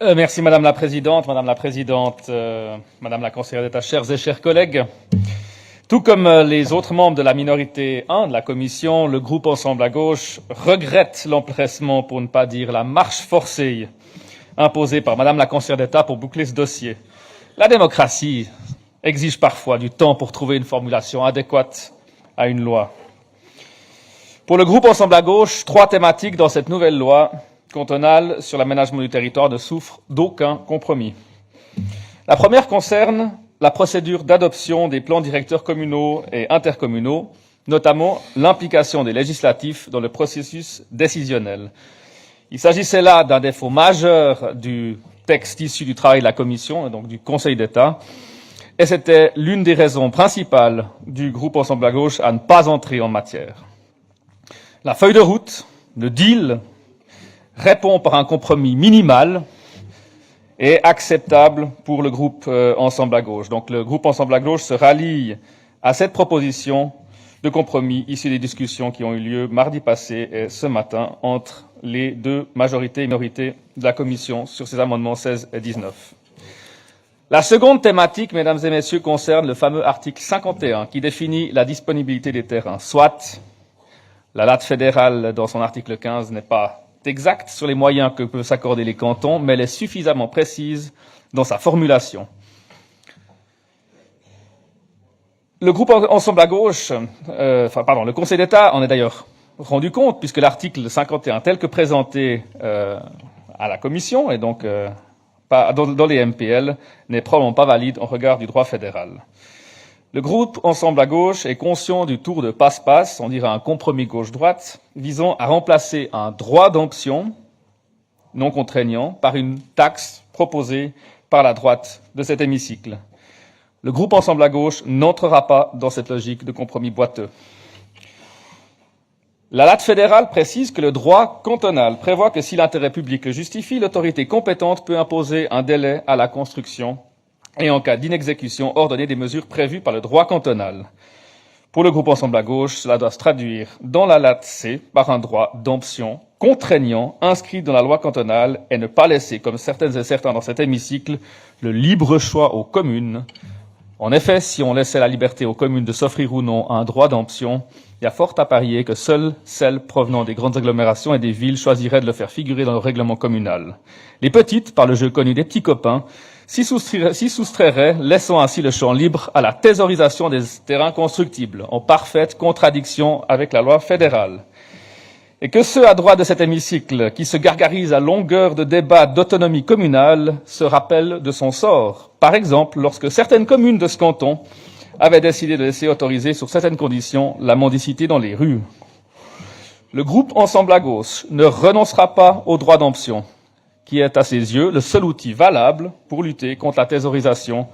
Merci Madame la Présidente, Madame la Conseillère d'État, chers et chers collègues. Tout comme les autres membres de la minorité 1 de la Commission, le groupe Ensemble à gauche regrette l'empressement, pour ne pas dire la marche forcée, imposée par Madame la Conseillère d'État pour boucler ce dossier. La démocratie exige parfois du temps pour trouver une formulation adéquate à une loi. Pour le groupe Ensemble à gauche, 3 thématiques dans cette nouvelle loi cantonale sur l'aménagement du territoire ne souffrent d'aucun compromis. La première concerne la procédure d'adoption des plans directeurs communaux et intercommunaux, notamment l'implication des législatifs dans le processus décisionnel. Il s'agissait là d'un défaut majeur du texte issu du travail de la Commission et donc du Conseil d'État, et c'était l'une des raisons principales du groupe Ensemble à gauche à ne pas entrer en matière. La feuille de route, le deal, répond par un compromis minimal et acceptable pour le groupe Ensemble à gauche. Donc le groupe Ensemble à gauche se rallie à cette proposition de compromis issue des discussions qui ont eu lieu mardi passé et ce matin entre les deux majorités et minorités de la Commission sur ces amendements 16 et 19. La seconde thématique, mesdames et messieurs, concerne le fameux article 51 qui définit la disponibilité des terrains. Soit la date fédérale dans son article 15 n'est pas exacte sur les moyens que peuvent s'accorder les cantons, mais elle est suffisamment précise dans sa formulation. Le groupe Ensemble à gauche, le Conseil d'État en est d'ailleurs rendu compte, puisque l'article 51 tel que présenté à la Commission et donc dans les MPL n'est probablement pas valide en regard du droit fédéral. Le groupe Ensemble à gauche est conscient du tour de passe-passe, on dirait un compromis gauche-droite, visant à remplacer un droit d'option non contraignant par une taxe proposée par la droite de cet hémicycle. Le groupe Ensemble à gauche n'entrera pas dans cette logique de compromis boiteux. La date fédérale précise que le droit cantonal prévoit que si l'intérêt public le justifie, l'autorité compétente peut imposer un délai à la construction et en cas d'inexécution, ordonner des mesures prévues par le droit cantonal. Pour le groupe Ensemble à gauche, cela doit se traduire dans la latte C par un droit d'option contraignant inscrit dans la loi cantonale et ne pas laisser, comme certaines et certains dans cet hémicycle, le libre choix aux communes. En effet, si on laissait la liberté aux communes de s'offrir ou non un droit d'option, il y a fort à parier que seules celles provenant des grandes agglomérations et des villes choisiraient de le faire figurer dans le règlement communal. Les petites, par le jeu connu des petits copains, s'y soustrairaient, laissant ainsi le champ libre à la thésaurisation des terrains constructibles, en parfaite contradiction avec la loi fédérale. Et que ceux à droite de cet hémicycle, qui se gargarisent à longueur de débats d'autonomie communale, se rappellent de son sort. Par exemple, lorsque certaines communes de ce canton avaient décidé de laisser autoriser, sur certaines conditions, la mendicité dans les rues. Le groupe Ensemble à gauche ne renoncera pas au droit d'option, qui est à ses yeux le seul outil valable pour lutter contre la thésaurisation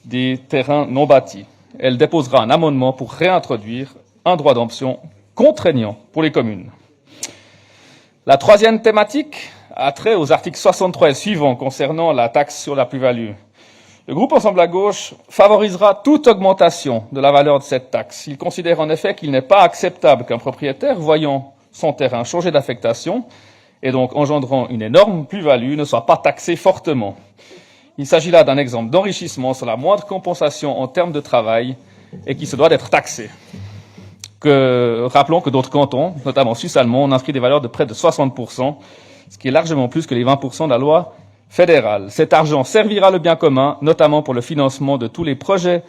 des terrains non bâtis. Elle déposera un amendement pour réintroduire un droit d'option contraignant pour les communes. La troisième thématique a trait aux articles 63 et suivants concernant la taxe sur la plus-value. Le groupe Ensemble à gauche favorisera toute augmentation de la valeur de cette taxe. Il considère en effet qu'il n'est pas acceptable qu'un propriétaire, voyant son terrain changer d'affectation, et donc engendrant une énorme plus-value, ne soit pas taxé fortement. Il s'agit là d'un exemple d'enrichissement sans la moindre compensation en termes de travail et qui se doit d'être taxé. Rappelons que d'autres cantons, notamment suisse allemand, ont inscrit des valeurs de près de 60%, ce qui est largement plus que les 20% de la loi fédérale. Cet argent servira le bien commun, notamment pour le financement de tous les projets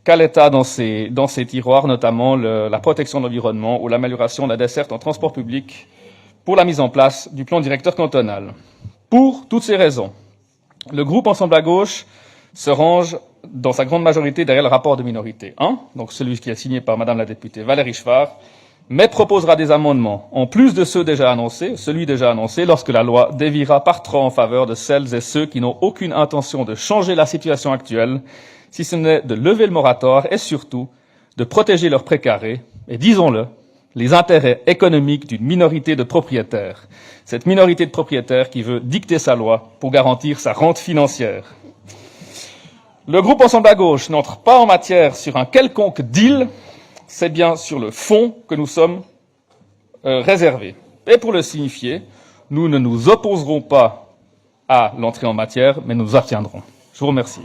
qu'a l'État dans ses tiroirs, notamment la protection de l'environnement ou l'amélioration de la desserte en transport public, pour la mise en place du plan directeur cantonal. Pour toutes ces raisons, le groupe Ensemble à gauche se range dans sa grande majorité derrière le rapport de minorité 1, donc celui qui est signé par Madame la députée Valérie Schwarz, mais proposera des amendements, en plus de celui déjà annoncé, lorsque la loi déviera par trop en faveur de celles et ceux qui n'ont aucune intention de changer la situation actuelle, si ce n'est de lever le moratoire et surtout de protéger leurs précarés, et disons-le, les intérêts économiques d'une minorité de propriétaires. Cette minorité de propriétaires qui veut dicter sa loi pour garantir sa rente financière. Le groupe Ensemble à gauche n'entre pas en matière sur un quelconque deal, c'est bien sur le fond que nous sommes réservés. Et pour le signifier, nous ne nous opposerons pas à l'entrée en matière, mais nous nous abstiendrons. Je vous remercie.